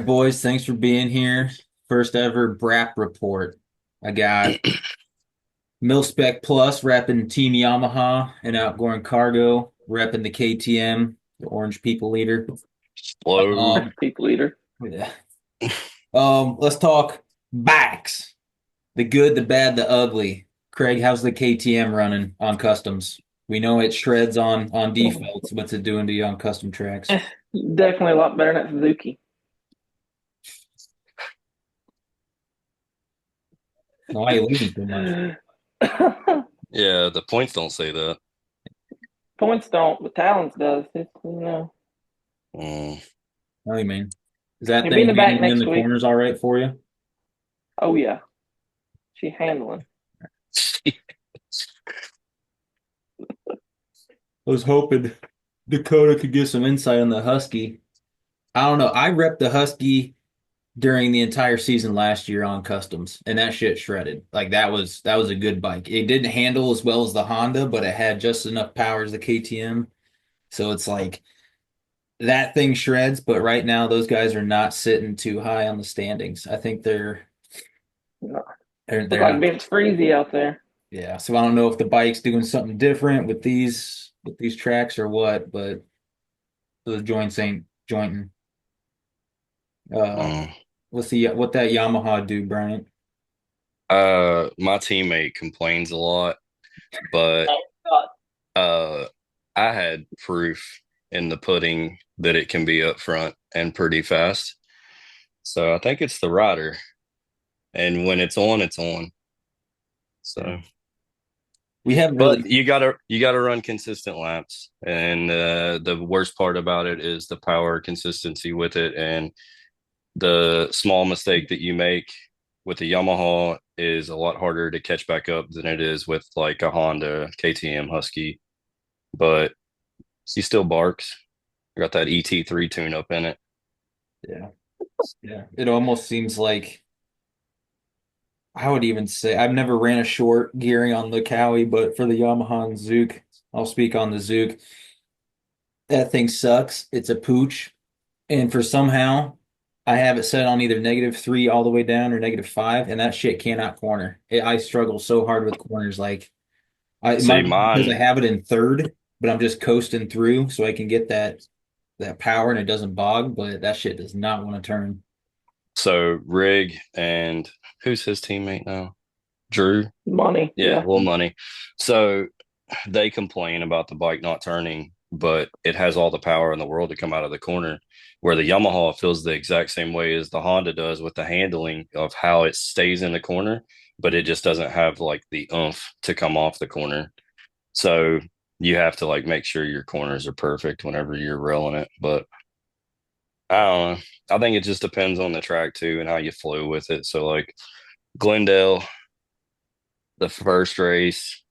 right, boys. Thanks for being here. First ever Braap Report. I got Milspec Plus repping Team Yamaha and Outgoing Cargo repping the KTM, the Orange People Leader. Slow. People eater. Yeah. Let's talk bikes. The good, the bad, the ugly. Craig, how's the KTM running on customs? We know it shreds on defaults. What's it doing to you on custom tracks? Definitely a lot better than that Suzuki. Why are you leaving so much? Yeah, the points don't say that. Points don't, but talents does. It's. Mm. What do you mean? Is that He'll be in thing the back handling in next the week. corners all right for you? Oh yeah, she handling. I was hoping Dakota could give some insight on the Husky. I don't know. I repped the Husky during the entire season last year on customs, and that shit shredded. Like that was a good bike. It didn't handle as well as the Honda, but it had just enough power as the KTM. So it's like that thing shreds, but right now those guys are not sitting too high on the standings. I think they're No. they're Look they're like not. Vince Freezy out there. Yeah. So I don't know if the bike's doing something different with these tracks or what, but the joints ain't jointing. Uh, Mm. what that Yamaha do, Brian? My teammate complains a lot, but uh, I had proof in the pudding that it can be up front and pretty fast. So I think it's the rider, and when it's on, it's on. Yeah. So, We haven't but really. you gotta run consistent laps, and the worst part about it is the power consistency with it, and the small mistake that you make with the Yamaha is a lot harder to catch back up than it is with like a Honda, KTM, Husky. But he still barks. Got that ET3 tune up in it. Yeah, yeah. It almost seems like I would even say I've never ran a short gearing on the Cowie, but for the Yamaha and Zook, I'll speak on the Zook. That thing sucks. It's a pooch, and for somehow I have it set on either -3 all the way down or -5, and that shit cannot corner. I struggle so hard with corners. Like it See, might be because I mine, have it in third, but I'm just coasting through so I can get that power and it doesn't bog, but that shit does not want to turn. so Rig and who's his teammate now? Drew. Money, Yeah, yeah. little money. So they complain about the bike not turning, but it has all the power in the world to come out of the corner. Where the Yamaha feels the exact same way as the Honda does with the handling of how it stays in the corner, but it just doesn't have like the oomph to come off the corner. So you have to like make sure your corners are perfect whenever you're rolling it. But I don't know. I think it just depends on the track too and how you flow with it. So like Glendale, the first race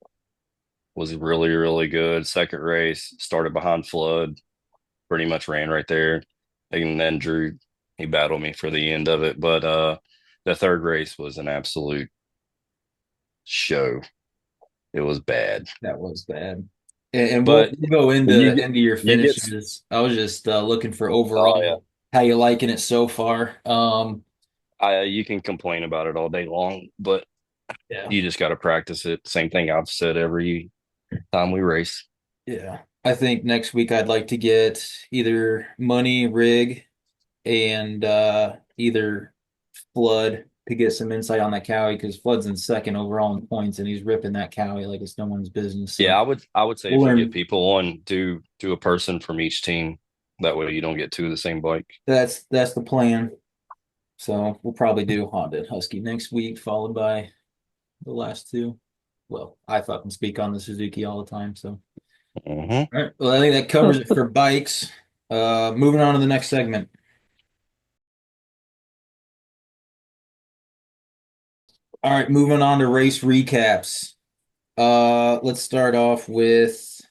was really, really good. Second race started behind Flood, pretty much ran right there. And then Drew, he battled me for the end of it. But the third race was an absolute show. It was bad. That was bad. And we'll, But we'll go you into get your you get finishes. I was just looking for oh yeah. overall how you liking it so far. I you can complain about it all day long, but Yeah. you just got to practice it. Same thing I've said every time we race. Yeah. I think next week I'd like to get either money rig and either Flood to get some insight on that Cowie because Flood's in second overall in points and he's ripping that Cowie like it's no one's business. Yeah, So I would say we'll if you get learn. people on, do a person from each team. That way you don't get two of the same bike. That's the plan. So we'll probably do Honda and Husky next week, followed by the last two. Well, I fucking speak on the Suzuki all the time. So, Hmm. all right. Well, I think that covers it for bikes. Moving on to the next segment. All right, moving on to race recaps. Let's start off with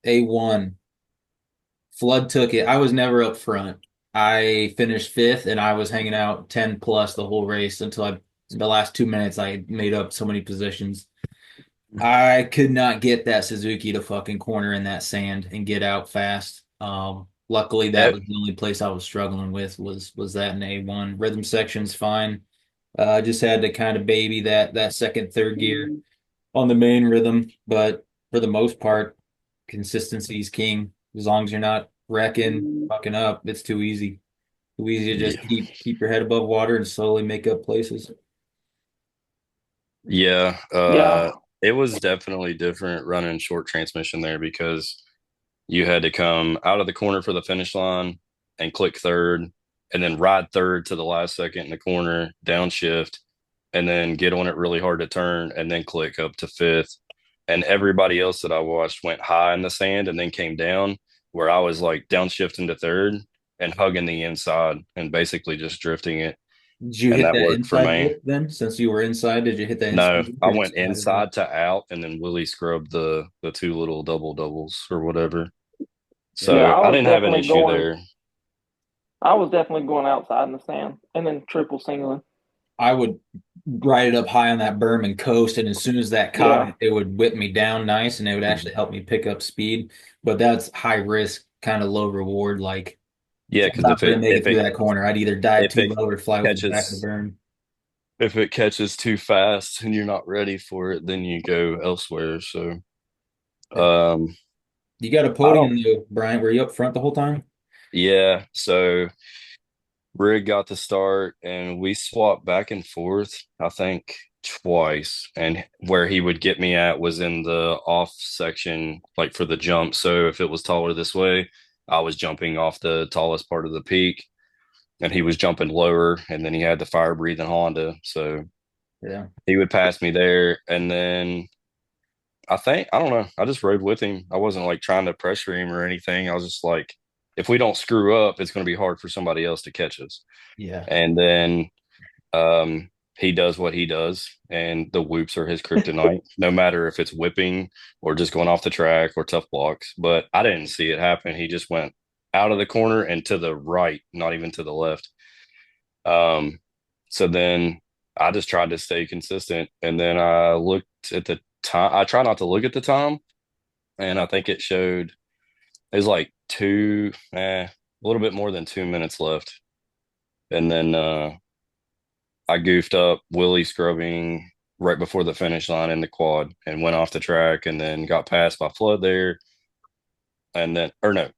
A1. Flood took it. I was never up front. I finished fifth and I was hanging out 10 plus the whole race until the last 2 minutes, I made up so many positions. I could not get that Suzuki to fucking corner in that sand and get out fast. Luckily, that Eh, was the only place I was struggling with was that in A1. Rhythm section's fine. I just had to kind of baby that second, third gear on the main rhythm, but for the most part, consistency is king. As long as you're not wrecking, fucking up, it's too easy. Too easy to just yeah, keep your head above water and slowly make up places. yeah. Yeah, It was definitely different running short transmission there because you had to come out of the corner for the finish line and click third, and then ride third to the last second in the corner, downshift, and then get on it really hard to turn, and then click up to fifth. And everybody else that I watched went high in the sand and then came down, where I was like downshifting to third and hugging the inside and basically just drifting it. Did you And hit that that worked for inside me. dip then? Since you were inside, did you hit that inside No, dip I or just went slide it out? inside to out and then Willie scrubbed the two little double doubles or whatever. Yeah, yeah, So I didn't have an issue there. I was definitely going outside in the sand and then triple singling. I would ride it up high on that berm and coast, and as soon as that caught, Yeah, it would whip me down nice, and it would actually help me pick up speed. But that's high risk, kind of low reward. Like Yeah, if I'm because not going to make it through that corner, I'd either dive if too it low or fly over the back of the catches berm. if it catches too fast and you're not ready for it, then you go elsewhere. So Yeah. um You got a I don't podium though, Brian. Were you up front the whole time? yeah, so Rig got the start and we swapped back and forth, I think twice. And where he would get me at was in the off section, like for the jump. So if it was taller this way, I was jumping off the tallest part of the peak and he was jumping lower. And then he had the fire breathing Honda. So Yeah. he would pass me there. And then I don't know, I just rode with him. I wasn't like trying to pressure him or anything. I was just like, if we don't screw up, it's going to be hard for somebody else to catch us. Yeah. And then he does what he does, and the whoops are his kryptonite, no matter if it's whipping or just going off the track or tough blocks. But I didn't see it happen. He just went out of the corner and to the right, not even to the left. Um, so then I just tried to stay consistent, and then I looked at the time. I try not to look at the time, and I think it showed it was like a little bit more than 2 minutes left, and then I goofed up Willie scrubbing right before the finish line in the quad and went off the track and then got passed by Flood there. And then, or no,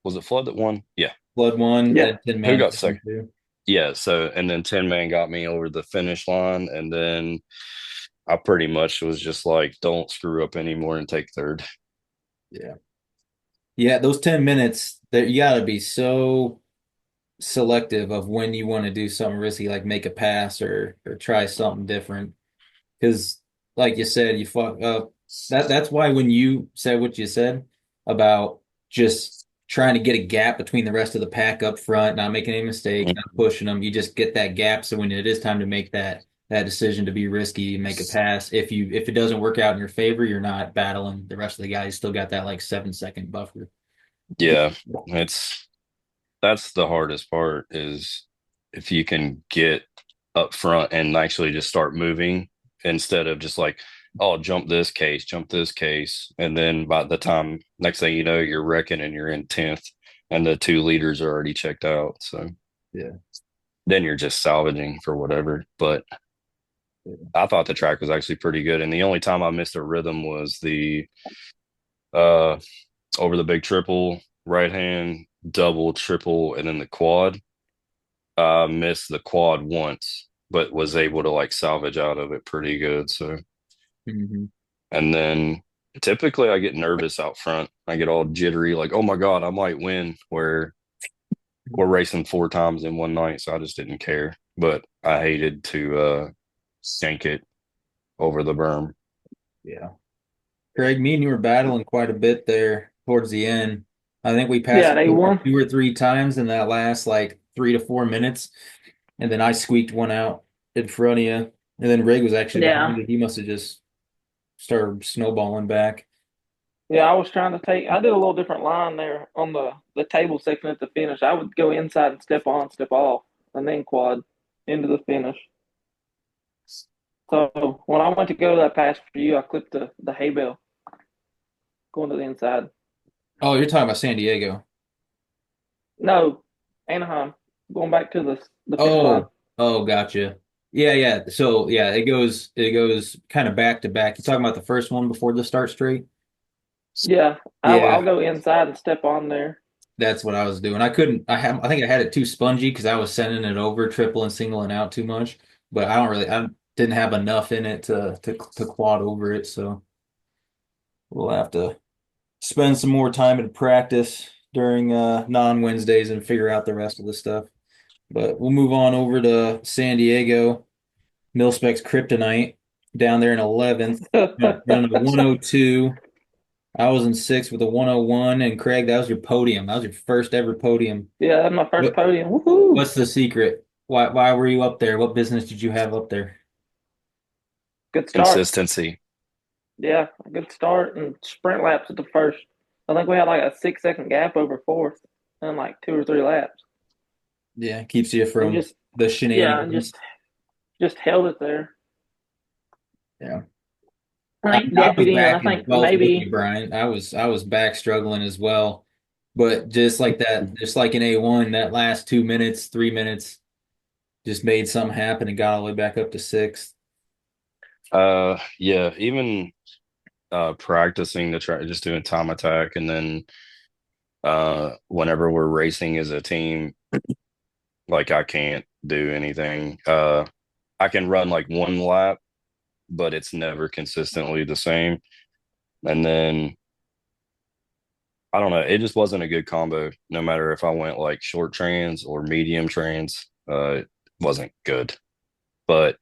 was it Flood that won? Yeah. Blood one yeah, and Tin Who Man got got one second? too. Yeah. So, and then 10 Man got me over the finish line. And then I pretty much was just like, don't screw up anymore and take third. Yeah. Yeah, those 10 minutes, that you gotta be so selective of when you want to do something risky, like make a pass or try something different. Because, like you said, you fuck up. That's why when you said what you said about just trying to get a gap between the rest of the pack up front, not making any mistakes, not Mhm. pushing them, you just get that gap. So when it is time to make that decision to be risky and make a pass, if it doesn't work out in your favor, you're not battling the rest of the guys. Still got that like 7 second buffer. Yeah. It's, that's the hardest part is if you can get up front and actually just start moving instead of just like, oh, jump this case. And then by the time next thing you know, you're wrecking and you're in 10th and the two leaders are already checked out. So Yeah. then you're just salvaging for whatever. But I thought the track was actually pretty good. And the only time I missed a rhythm was the uh over the big triple, right hand, double, triple, and then the quad. Missed the quad once, but was able to like salvage out of it pretty good. So, Hmm. and then typically I get nervous out front. I get all jittery, like, oh my God, I might win. Where we're racing 4 times in one night, so I just didn't care. But I hated to sink it over the berm. Yeah. Craig, me and you were battling quite a bit there towards the end. I think we passed yeah. They won. 2 or 3 times in that last like 3 to 4 minutes, and then I squeaked one out in front of you, and then Rig was actually behind Yeah, you. He must have just started snowballing back. yeah. I was trying to take. I did a little different line there on the table section at the finish. I would go inside and step on, step off, and then quad into the finish. So when I went to go to that pass for you, I clipped the hay bale going to the inside. Oh, you're talking about San Diego. No, Anaheim. Going back to the finish line. Oh, oh, gotcha. Yeah, yeah. So yeah, it goes kind of back to back. You talking about the first one before the start straight? Yeah, I'll Yeah, go inside and step on there. that's what I was doing. I couldn't. I think I had it too spongy because I was sending it over, triple and singling out too much. But I don't really. I didn't have enough in it to quad over it. So we'll have to spend some more time in practice during non-Wednesdays and figure out the rest of the stuff. But we'll move on over to San Diego. Mil-Spec's Kryptonite down there in 11th, running a 102. I was in sixth with a 101. And Craig, that was your podium. That was your first ever podium. Yeah, that's my first What, podium. Woohoo! what's the secret? Why were you up there? What business did you have up there? Good start. Consistency. Yeah, good start and sprint laps at the first. I think we had like a 6 second gap over fourth and like 2 or 3 laps. Yeah, keeps you And from just the yeah, and shenanigans. just held it there. Yeah. I I think mean, I was deputy and I back in think 12th with you, maybe Brian. I was back struggling as well. But just like that, just like in A1, that last 2 minutes, 3 minutes just made something happen and got all the way back up to sixth. Yeah, even practicing the track, just doing time attack, and then whenever we're racing as a team, like I can't do anything. I can run like one lap, but it's never consistently the same. And then I don't know, it just wasn't a good combo. No matter if I went like short trans or medium trans, it wasn't good. But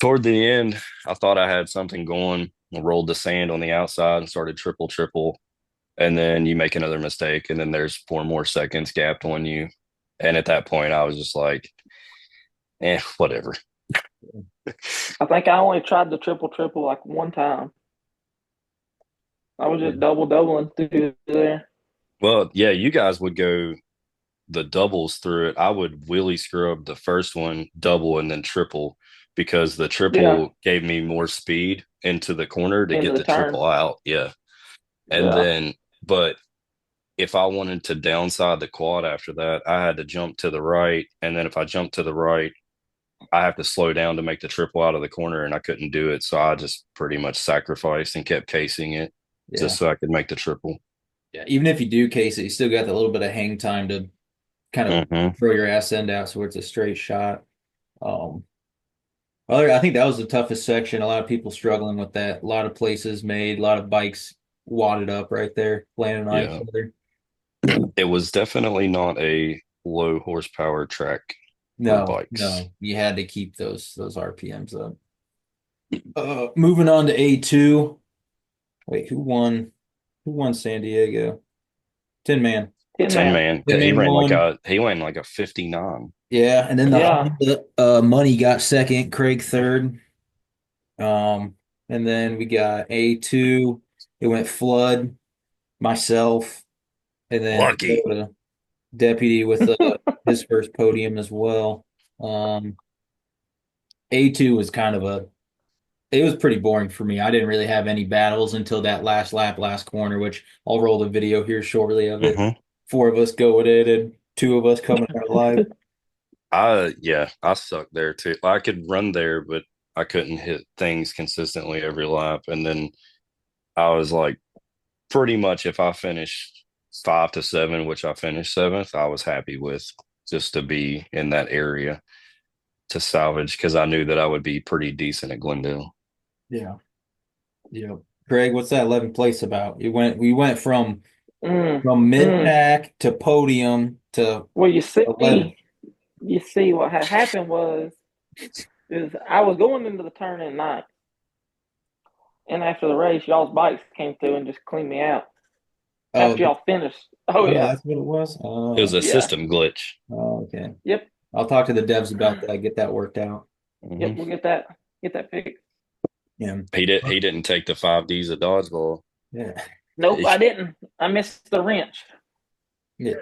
toward the end, I thought I had something going. I rolled the sand on the outside and started triple triple, and then you make another mistake, and then there's 4 more seconds gapped on you. And at that point, I was just like, whatever. I think I only tried the triple triple like one time. I was Yeah. just doubling through there. Well, yeah, you guys would go the doubles through it. I would wheelie scrub the first one, double, and then triple because the Yeah, triple gave me more speed into the corner to into get the the turn. triple out. Yeah. And Yeah. then, but if I wanted to downside the quad after that, I had to jump to the right. And then if I jumped to the right, I have to slow down to make the triple out of the corner, and I couldn't do it. So I just pretty much sacrificed and kept casing it Yeah. just so I could make the triple. Yeah. Even if you do case it, you still got that little bit of hang time to kind of Hmm. throw your ass end out so it's a straight shot. Um, I think that was the toughest section. A lot of people struggling with that. A lot of places made, a lot of bikes wadded up right there, landing on each Yeah. other. It was definitely not a low horsepower track for No, bikes. no, you had to keep those RPMs up. Moving on to A2. Wait, who won? Who won San Diego? Tin Man. Tin 10 man. man. Tin Man won. He ran like a 59. Yeah, and then the Yeah. Honda Money got second, Craig third. Um, and then we got A2. It went Flood, myself, and then Lucky. Dakota, Deputy with his first podium as well. Um, A2 was kind of it was pretty boring for me. I didn't really have any battles until that last lap, last corner, which I'll roll the video here shortly of it. Hmm. Four of us go at it and two of us coming out alive. I sucked there too. I could run there, but I couldn't hit things consistently every lap. And then I was like, pretty much if I finished 5 to 7, which I finished seventh, I was happy with just to be in that area to salvage because I knew that I would be pretty decent at Glendale. Yeah. Yeah. Craig, what's that 11th place about? We went Mm, from mid mm. pack to podium to Well, 11th. you see what had happened was is I was going into the turn in ninth, and after the race, y'all's bikes came through and just cleaned me out. Oh, After y'all finished, oh yeah, that's what it was. It was a yeah, system glitch. Okay. yep, I'll talk to the devs about that, get that worked out. yep. Hmm. We'll get that fixed. Yeah. He didn't take the 5Ds of dodgeball. Yeah. Nope, I didn't. I missed the wrench. Yeah.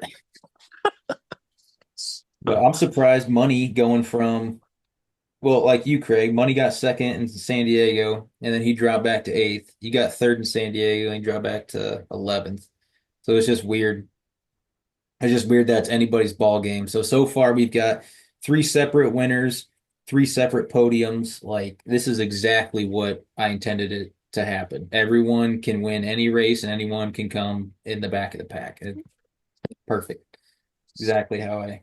But I'm surprised Money going from, well, like you, Craig, Money got second in San Diego, and then he dropped back to eighth. You got third in San Diego, and he dropped back to 11th. So it's just weird. It's just weird that's anybody's ball game. So far we've got three separate winners, three separate podiums. Like this is exactly what I intended it to happen. Everyone can win any race and anyone can come in the back of the pack. Perfect. Exactly how I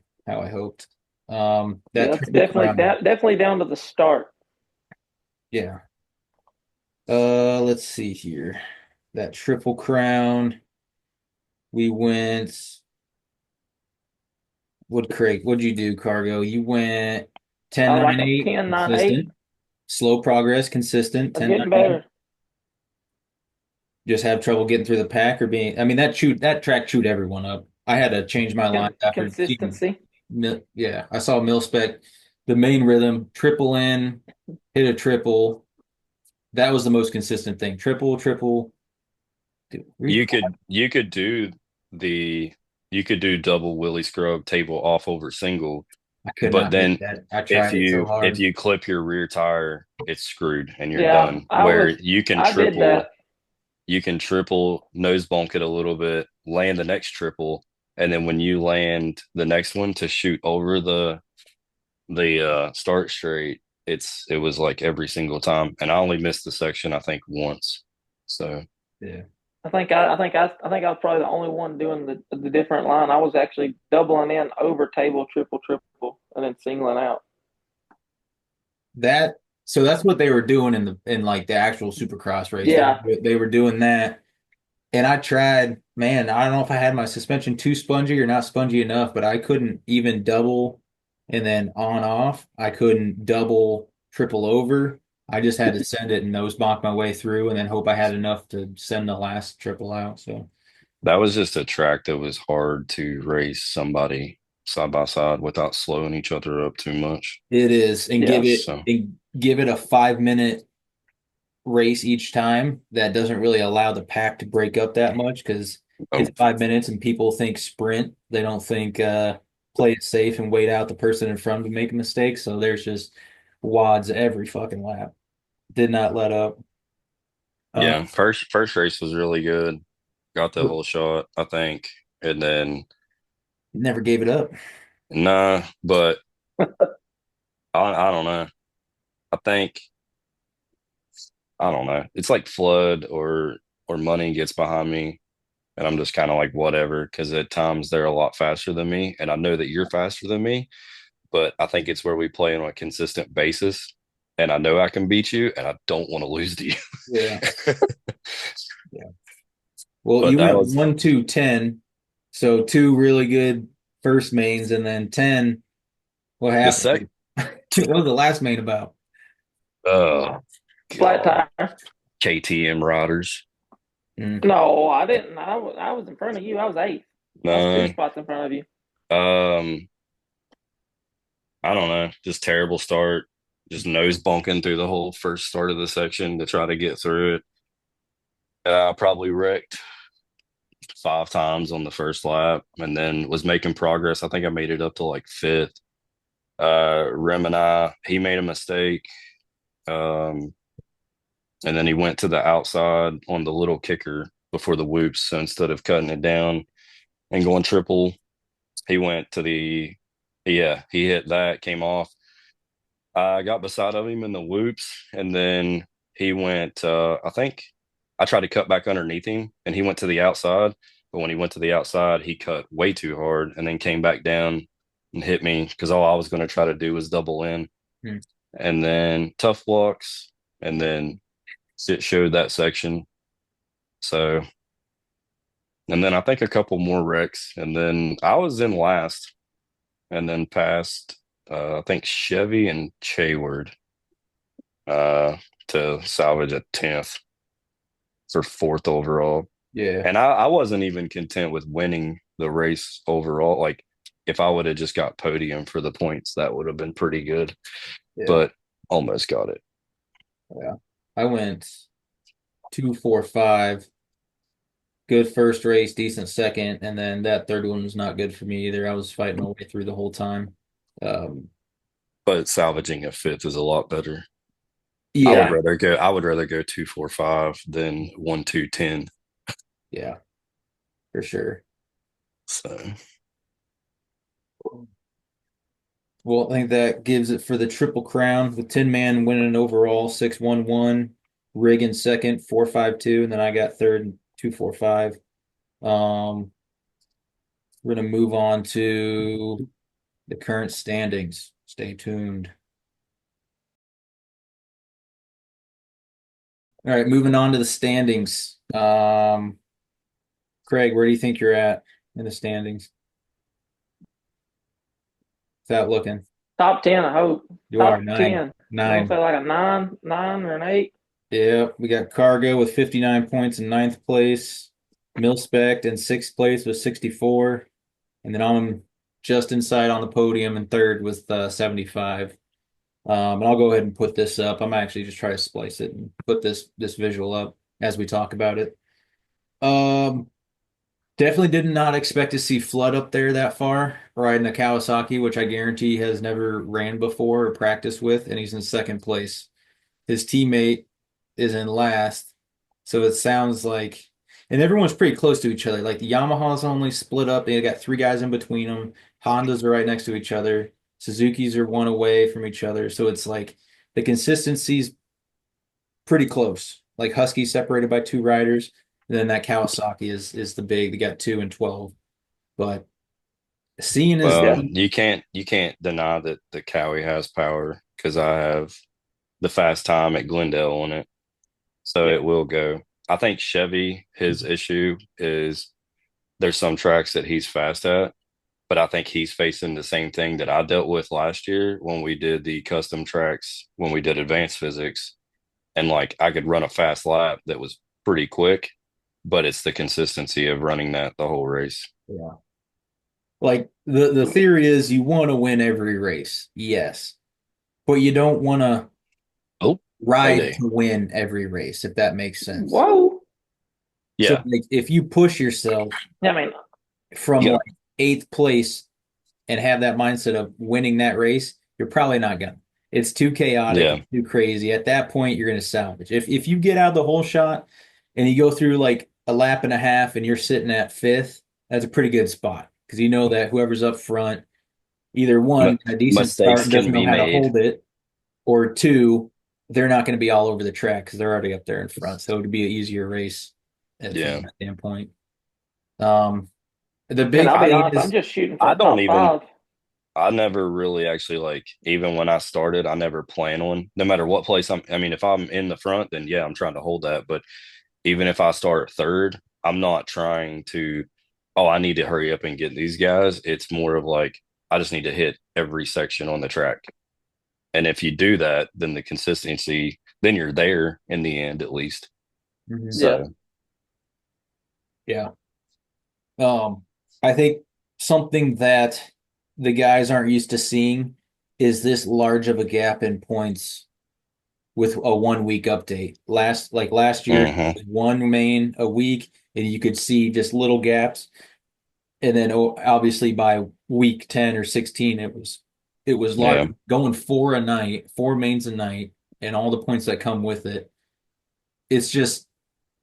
hoped. That Yeah, it's triple crown. definitely down to the start. Yeah. Let's see here. That triple crown. We went. What'd you do, Cargo? You went 10 Like 9 a 8, 10-9-8. consistent, slow progress, consistent, I'm 10 9 getting 8. better. Just have trouble getting through the pack or being, I mean, that track chewed everyone up. I had to change my line after seeing, Consistency. yeah, I saw mil spec, the main rhythm, triple in, hit a triple. That was the most consistent thing. Triple, triple. Dude, You could do the you could do double Willie scrub table off over single, I could but not make then that. I if tried it so if hard. you clip your rear tire, it's screwed and you're Yeah, done. Where you can I did that. triple nose bonk it a little bit, land the next triple, and then when you land the next one to shoot over the start straight, it was like every single time. And I only missed the section I think once. So Yeah. I think I was probably the only one doing the different line. I was actually doubling in over table, triple, triple, and then singling out. That so that's what they were doing in like the actual Supercross race. Yeah, They were doing that, and I tried. Man, I don't know if I had my suspension too spongy or not spongy enough, but I couldn't even double and then on off. I couldn't double triple over. I just had to send it and nose bonk my way through, and then hope I had enough to send the last triple out. So that was just a track that was hard to race somebody side by side without slowing each other up too much. it is, yeah. So, and give it a 5 minute race each time that doesn't really allow the pack to break up that much because oh, it's 5 minutes and people think sprint. They don't think play it safe and wait out the person in front to make a mistake. So there's just wads every fucking lap. Did not let up. Uh, yeah, first race was really good. Got the whole shot, I think. And then never gave it up. nah, but I don't know. I think I don't know. It's like flood or money gets behind me and I'm just kind of like whatever because at times they're a lot faster than me and I know that you're faster than me, but I think it's where we play on a consistent basis and I know I can beat you and I don't want to lose to you. Yeah. Yeah. Well, But you that went was 1 2 10, so two really good first mains, and then 10. What the sec happened? What was the last main about? oh Flat God. tire. KTM riders. Mm, No, I didn't. I was in front of you. I was eighth. I was two No. spots in front of you. Um I don't know. Just terrible start. Just nose bonking through the whole first start of the section to try to get through it. I probably wrecked 5 times on the first lap and then was making progress. I think I made it up to like fifth. Rem and he made a mistake. Um, and then he went to the outside on the little kicker before the whoops. So instead of cutting it down and going triple, he went to yeah, he hit that, came off. I got beside of him in the whoops, and then he went. I think I tried to cut back underneath him, and he went to the outside. But when he went to the outside, he cut way too hard, and then came back down and hit me because all I was going to try to do was double in, mm. and then tough blocks, and then it showed that section. So, and then I think a couple more wrecks, and then I was in last, and then passed. I think Chevy and Chayward uh, to salvage a 10th for fourth overall. Yeah, And I wasn't even content with winning the race overall. Like, if I would have just got podium for the points, that would have been pretty good, yeah, but almost got it. yeah. I went 2 4 5. Good first race, decent second, and then that third one was not good for me either. I was fighting my way through the whole time. Um, But salvaging a fifth is a lot better. yeah, I would rather go 2 4 5 than 1 2 10. yeah, for sure. So Well, I think that gives it for the Triple Crown with Tin Man winning overall 6-1-1, Rig in second 4-5-2, and then I got third 2-4-5. We're gonna move on to the current standings. Stay tuned. All right, moving on to the standings. Craig, where do you think you're at in the standings? Without looking, Top 10, I hope. you are Top nine, 10. You want to nine. say like a nine or an eight? Yeah, we got Cargo with 59 points in ninth place, Milspect in sixth place with 64, and then I'm just inside on the podium in third with 75. And I'll go ahead and put this up. I'm actually just try to splice it and put this visual up as we talk about it. Um, Definitely did not expect to see Flood up there that far, riding a Kawasaki, which I guarantee has never ran before or practiced with, and he's in second place. His teammate is in last, so it sounds like, and everyone's pretty close to each other. Like the Yamaha's only split up; they got three guys in between them. Hondas are right next to each other. Suzuki's are one away from each other, so it's like the consistency's pretty close. Like Husky separated by two riders, and then that Kawasaki is the big. They got 2 and 12. But seeing as Well, Yeah. the you can't deny that the Cowie has power because I have the fast time at Glendale on it, so Yeah. it will go. I think Chevy, his issue is there's some tracks that he's fast at, but I think he's facing the same thing that I dealt with last year when we did the custom tracks, when we did advanced physics. And like I could run a fast lap that was pretty quick, but it's the consistency of running that the whole race. yeah, like the theory is you want to win every race, yes, but you don't want to Oh, ride payday. to win every race, if that makes sense. Whoa. So Yeah. like if you push yourself I mean, from You got like eighth place and have that mindset of winning that race, you're probably not gonna. It's too chaotic, yeah. it's too crazy. At that point, you're gonna salvage. If you get out the whole shot and you go through like a lap and a half and you're sitting at fifth, that's a pretty good spot because you know that whoever's up front, either one, a decent start Mistakes and doesn't can know be how to made. hold it, or two, they're not going to be all over the track because they're already up there in front. So it'd be an easier race from Yeah. that standpoint. Um, the man, big I'll be thing honest. I'm is, just shooting for I a don't top even five. I never really actually like even when I started, I never plan on no matter what place I mean, if I'm in the front, then yeah, I'm trying to hold that. But even if I start third, I'm not trying to, oh, I need to hurry up and get these guys. It's more of like I just need to hit every section on the track. And if you do that, then the consistency, then you're there in the end at least. Mhm. Yeah. So yeah. I think something that the guys aren't used to seeing is this large of a gap in points with a 1 week update. Last year, mhm, one main a week, and you could see just little gaps. And then obviously by week 10 or 16, it was large yeah, going four a night, four mains a night, and all the points that come with it. It's just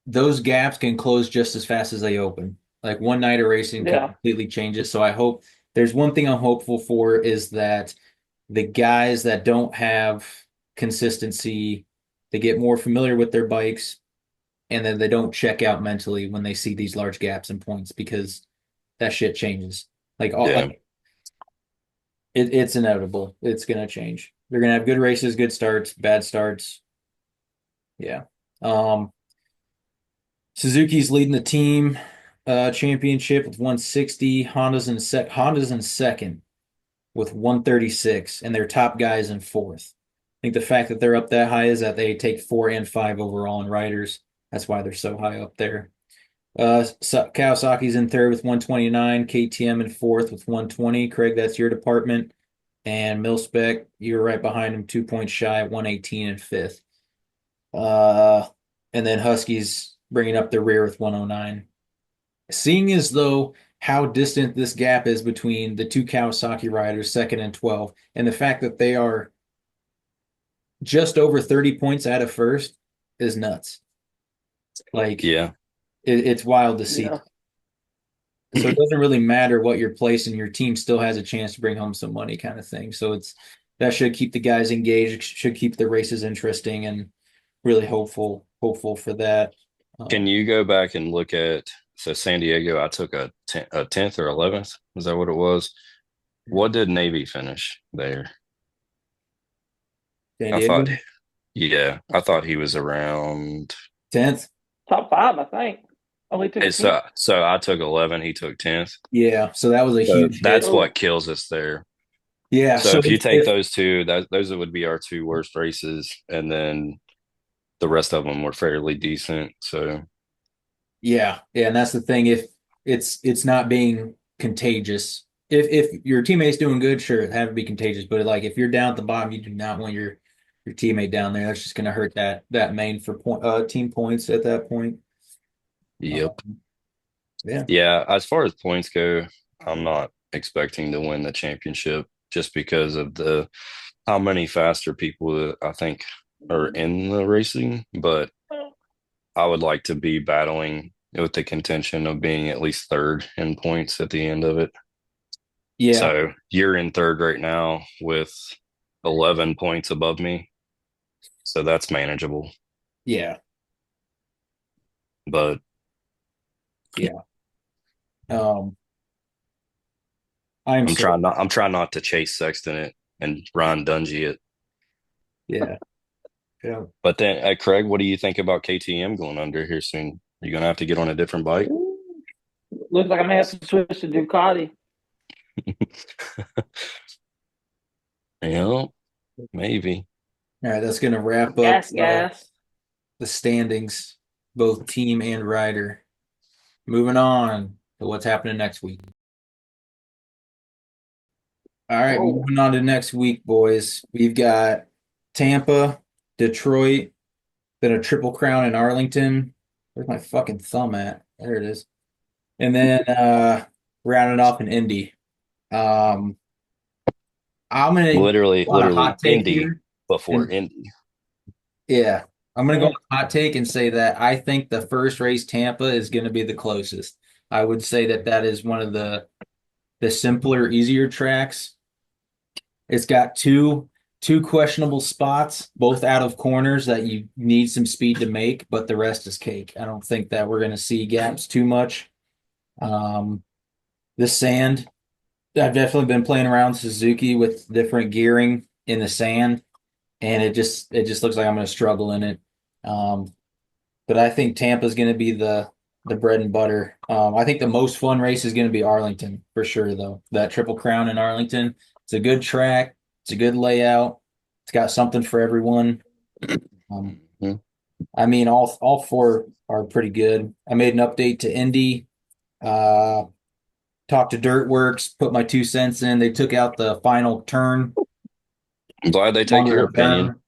those gaps can close just as fast as they open. Like one night of racing can Yeah. completely change it. So I hope there's one thing I'm hopeful for is that the guys that don't have consistency, they get more familiar with their bikes and then they don't check out mentally when they see these large gaps in points because that shit changes. yeah, It's inevitable. It's gonna change. They're gonna have good races, good starts, bad starts. Yeah. Um, Suzuki's leading the team championship with 160. Honda's in second with 136, and their top guys in fourth. I think the fact that they're up that high is that they take 4 and 5 overall in riders. That's why they're so high up there. Kawasaki's in third with 129. KTM in fourth with 120. Craig, that's your department. And Milspec, you're right behind him, 2 points shy at 118 and fifth. Uh, and then Huskies bringing up the rear with 109. Seeing as though how distant this gap is between the two Kawasaki riders, second and 12, and the fact that they are just over 30 points out of first is nuts. Like yeah. it's wild to see. Yeah. So it doesn't really matter what you're placing, your team still has a chance to bring home some money kind of thing. So that should keep the guys engaged, should keep the races interesting and really hopeful for that. Can Um, you go back and look at so San Diego? I took a 10th or 11th. Is that what it was? What did Navy finish there? San I Diego, thought, yeah, I thought he was around. 10th. Top five, I think. Oh, he took a It's 10th. so I took 11. He took 10th. Yeah, so that was a So huge hit. that's Oh, what kills us there. Yeah, So so if you take if those two, those would be our two worst races, and then the rest of them were fairly decent. So yeah, and that's the thing. If it's not being contagious, if your teammate's doing good, sure, have it be contagious. But like if you're down at the bottom, you do not want your teammate down there. That's just going to hurt that main for team points at that point. yep. Um, yeah, Yeah, as far as points go, I'm not expecting to win the championship just because of the how many faster people that I think are in the racing, but I would like to be battling with the contention of being at least third in points at the end of it. yeah, So you're in third right now with 11 points above me. So that's manageable. yeah, But yeah. Um, I'm so I'm trying not to chase Sexton it and Ron Dungy it. yeah, yeah. But then, Craig, what do you think about KTM going under here soon? You're gonna have to get on a different bike. looks like I may have to switch to Ducati. Yeah, maybe. All right, that's going to wrap up Gas. the standings, both team and rider. Moving on to what's happening next week. All right, Whoa. moving on to next week, boys. We've got Tampa, Detroit, then a triple crown in Arlington. Where's my fucking thumb at? There it is. And then rounding off in Indy. Um, I'm gonna Literally, go on a hot literally take Indy here. before And Indy. yeah, I'm gonna go on Mm. a hot take and say that I think the first race Tampa is gonna be the closest. I would say that is one of the simpler, easier tracks. It's got two questionable spots, both out of corners that you need some speed to make, but the rest is cake. I don't think that we're going to see gaps too much. Um, the sand, I've definitely been playing around Suzuki with different gearing in the sand, and it just looks like I'm going to struggle in it. Um, but I think Tampa's going to be the bread and butter. I think the most fun race is going to be Arlington for sure, though. That Triple Crown in Arlington. It's a good track. It's a good layout. It's got something for everyone. Um, Mhm. I mean, all four are pretty good. I made an update to Indy. Uh, talked to Dirtworks. Put my 2 cents in. They took out the final turn, I'm glad they take longer your of opinion. turn,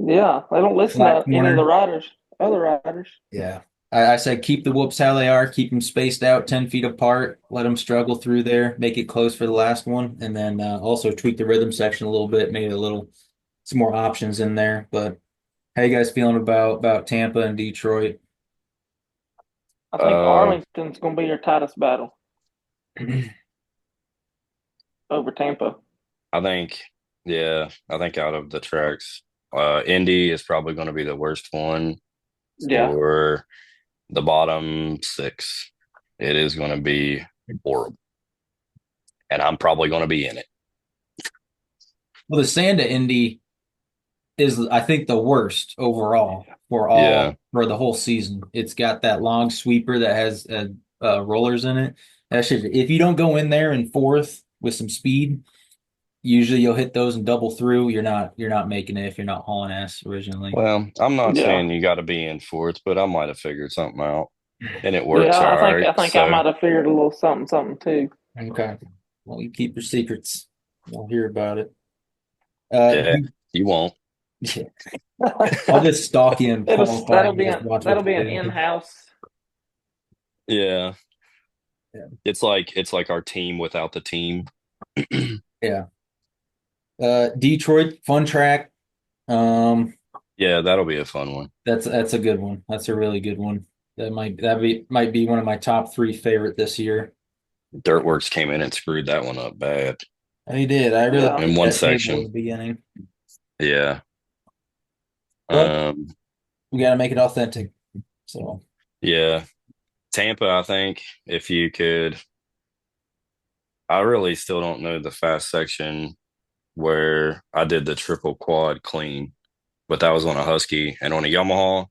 Yeah, they don't listen flat to any of the corner. riders, other riders. Yeah. I said keep the whoops how they are, keep them spaced out 10 feet apart, let them struggle through there, make it close for the last one, and then also tweak the rhythm section a little bit, maybe some more options in there. But how you guys feeling about Tampa and Detroit? I think Uh, Arlington's going to be your tightest battle over Tampa. I think, yeah, I think out of the tracks, Indy is probably going to be the worst one Yeah, for the bottom six. It is going to be horrible, and I'm probably going to be in it. Well, the Sanda Indy is, I think, the worst overall Yeah. for the whole season. It's got that long sweeper that has rollers in it. That shit, if you don't go in there in fourth with some speed, usually you'll hit those and double through. You're not making it if you're not hauling ass originally. Well, I'm not yeah, saying you got to be in fourth, but I might have figured something out, and it works yeah. all I right. think I So, might have figured a little something too. Okay. Well, you keep your secrets. We'll hear about it. yeah, you won't. I'll just stalk you in qualifying. Just watch what that'll you be an do. in-house. Yeah, Yeah. it's like our team without the team. Yeah. Detroit, fun track. Um, Yeah, that'll be a fun one. that's a good one. That's a really good one. That might be one of my top three favorite this year. Dirtworks came in and screwed that one up bad He did. I really Yeah. in like one that table in section. the beginning, Yeah. but Um, we got to make it authentic. So yeah. Tampa, I think if you could, I really still don't know the fast section where I did the triple quad clean, but that was on a Husky and on a Yamaha,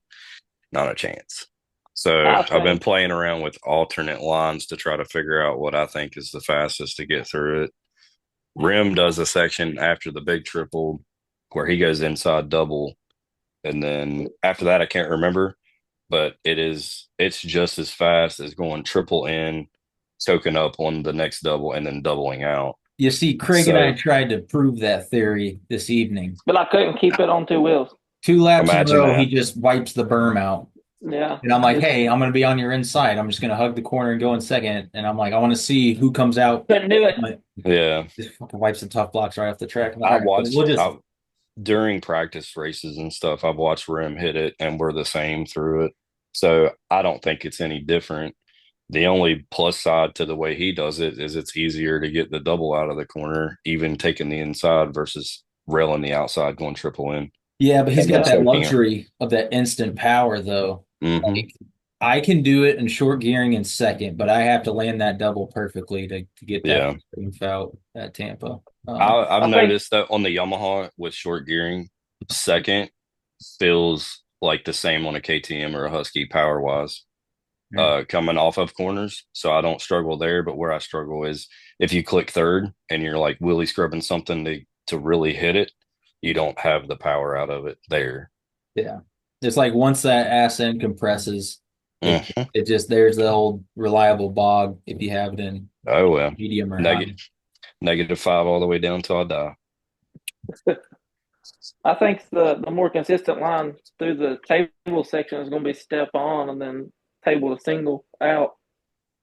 not a chance. So I I've been think, playing around with alternate lines to try to figure out what I think is the fastest to get through it. Rim does a section after the big triple where he goes inside double. And then after that, I can't remember, but it's just as fast as going triple in, soaking up on the next double, and then doubling out. you see, Craig and I So tried to prove that theory this evening. but I couldn't keep it on two wheels. 2 laps in a imagine row, he that. just wipes the berm out. Yeah. And I'm like, Just hey, I'm going to be on your inside. I'm just going to hug the corner and go in second. And I'm like, I want to see who comes out. couldn't do it. Like, Yeah. just fucking wipes the tough blocks right off the track. I'm like, I all right, well, watched we'll just, during practice races and stuff, I've watched Rim hit it and we're the same through it. So I don't think it's any different. The only plus side to the way he does it is it's easier to get the double out of the corner, even taking the inside versus railing the outside going triple in yeah, but he's and then got that Yeah. soaking it. luxury of that instant power, though. Hmm. Like, I can do it in short gearing in second, but I have to land that double perfectly to get that Yeah. smooth out at Tampa. I've I think noticed that on the Yamaha with short gearing, second feels like the same on a KTM or a Husky power wise. Coming off of corners. So I don't struggle there. But where I struggle is if you click third and you're like wheelie scrubbing something to really hit it, you don't have the power out of it there. Yeah. It's like once that ass end compresses, it Mhm. it just there's the old reliable bog if you have it in Oh well. medium or high. -5 all the way down till I die. I think the more consistent line through the table section is going to be step on and then table to single out.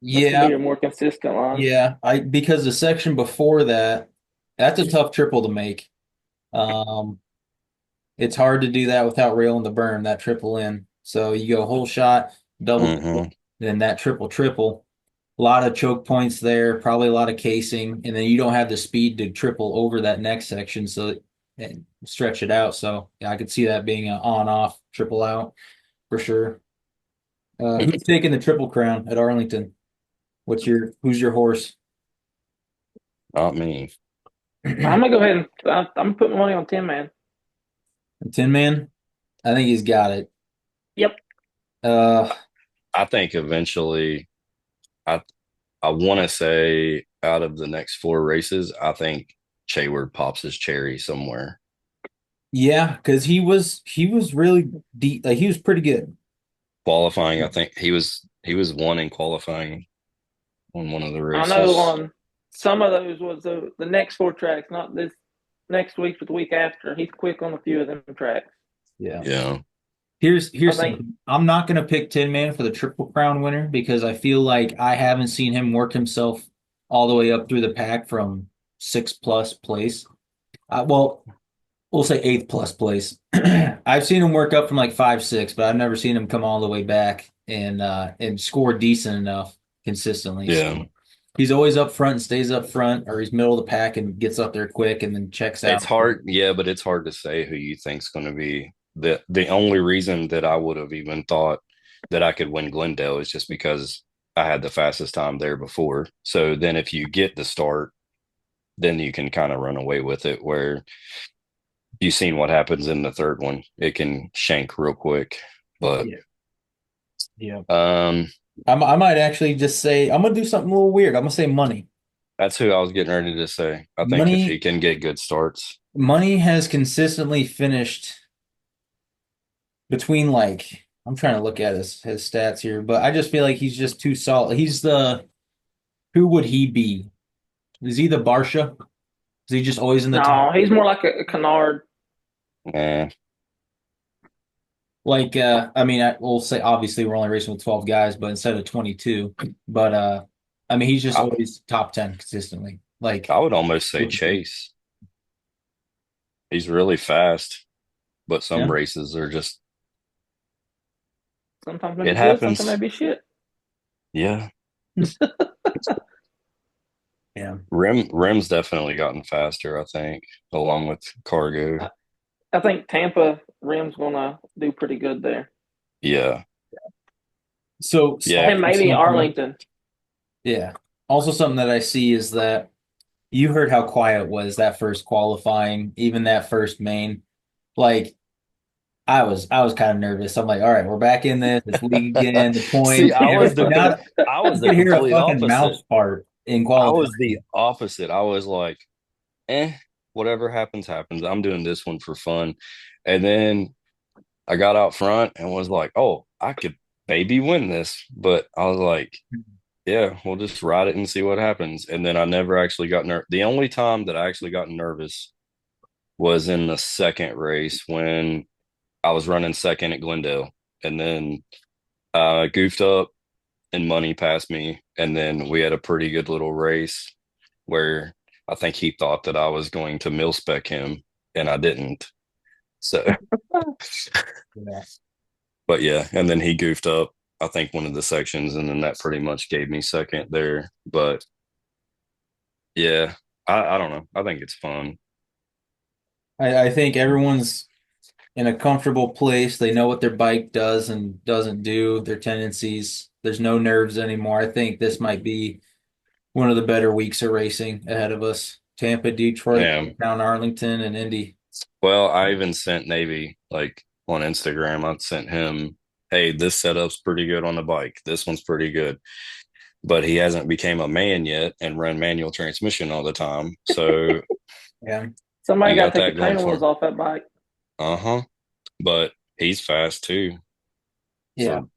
That's going to be Yeah, your more consistent line. yeah. I because the section before that, that's a tough triple to make. Um, it's hard to do that without railing the berm, that triple in. So you go whole shot, double, Hmm. triple, then that triple triple. A lot of choke points there, probably a lot of casing, and then you don't have the speed to triple over that next section, so and stretch it out. So yeah, I could see that being an on-off triple out for sure. Who's taking the triple crown at Arlington? Who's your horse? Not me. I'm going to go ahead and I'm putting money on 10 man. Tin Man? I think he's got it. Yep. Uh, I think eventually I I want to say out of the next 4 races, I think Chayward pops his cherry somewhere. yeah, because he was really deep. Like he was pretty good. Qualifying, I think he was one in qualifying on one of the I know races. on some of those was the next four tracks, not this next week, but the week after. He's quick on a few of them tracks. Yeah. Yeah. I Here's think something. I'm not gonna pick Tin Man for the Triple Crown winner because I feel like I haven't seen him work himself all the way up through the pack from six plus place. Well, we'll say eighth plus place. I've seen him work up from like 5, 6, but I've never seen him come all the way back and score decent enough consistently. Yeah. So he's always up front and stays up front, or he's middle of the pack and gets up there quick and then checks It's out. hard, yeah, but it's hard to say who you think's going to be the only reason that I would have even thought that I could win Glendale is just because I had the fastest time there before. So then if you get the start, then you can kind of run away with it where you've seen what happens in the third one. It can shank real quick. But Yeah. Yeah. um I might actually just say I'm gonna do something a little weird. I'm gonna say money. that's who I was getting ready to say. I think if he Money can get good starts. Money has consistently finished between like I'm trying to look at his stats here, but I just feel like he's just too solid. He's the Who would he be? Is he the Barsha? Is he just always in the top? no, he's more like a Canard. Eh, Like I mean, we'll say obviously we're only racing with 12 guys, but instead of 22. But I mean, he's just I, always top 10 consistently. I Like would almost say Chase. He's really fast, but some yeah. races are just Sometimes it maybe good, sometimes happens. maybe shit. Yeah. Yeah. Rim's definitely gotten faster, I think, along with cargo. I, I think Tampa Rim's gonna do pretty good there, Yeah. So Yeah. and also maybe something, Arlington. yeah. Also something that I see is that you heard how quiet it was that first qualifying, even that first main. Like I was kind of nervous. I'm like, all right, we're back in this. It's league again. The See, points and everything. Now I you was the could hear a complete fucking opposite. mouse part in I was the qualifying. opposite. I was like, whatever happens, happens. I'm doing this one for fun. And then I got out front and was like, oh, I could maybe win this. But I was like, yeah, we'll just ride it and see what happens. And then I never actually got nervous. The only time that I actually got nervous was in the second race when I was running second at Glendale. And then goofed up and money passed me. And then we had a pretty good little race where I think he thought that I was going to mil spec him and I didn't. So, Yeah. but yeah, and then he goofed up, I think, one of the sections, and then that pretty much gave me second there. But yeah, I don't know. I think it's fun. I think everyone's in a comfortable place. They know what their bike does and doesn't do, their tendencies. There's no nerves anymore. I think this might be one of the better weeks of racing ahead of us. Tampa, Detroit, Yeah. down Arlington, and Indy. Well, I even sent Navy like on Instagram. I sent him, hey, this setup's pretty good on the bike. This one's pretty good. But he hasn't became a man yet and run manual transmission all the time. So Yeah. Somebody you got got to take that the going training for wheels him. off that bike. Uh-huh. But he's fast too. Yeah. So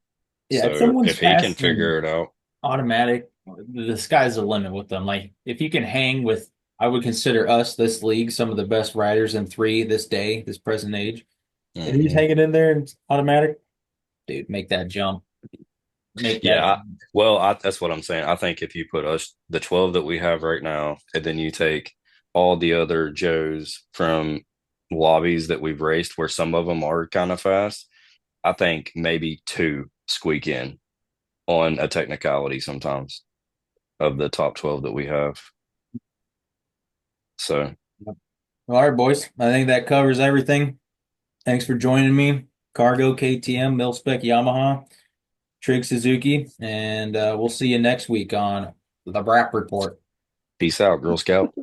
Yeah. If so someone's if he can fast and figure it out, automatic, the sky's the limit with them. Like if you can hang with, I would consider us, this league, some of the best riders in three this day, this present age. If he's mhm. hanging in there and it's automatic, dude, make that jump. Make that Yeah, jump. that's what I'm saying. I think if you put us the 12 that we have right now, and then you take all the other Joes from lobbies that we've raced, where some of them are kind of fast, I think maybe two squeak in on a technicality sometimes of the top 12 that we have. So All right, boys. I think that covers everything. Thanks for joining me. Cargo, KTM, Milspec, Yamaha, Trig Suzuki, and we'll see you next week on the Braap Report. peace out, Girl Scout.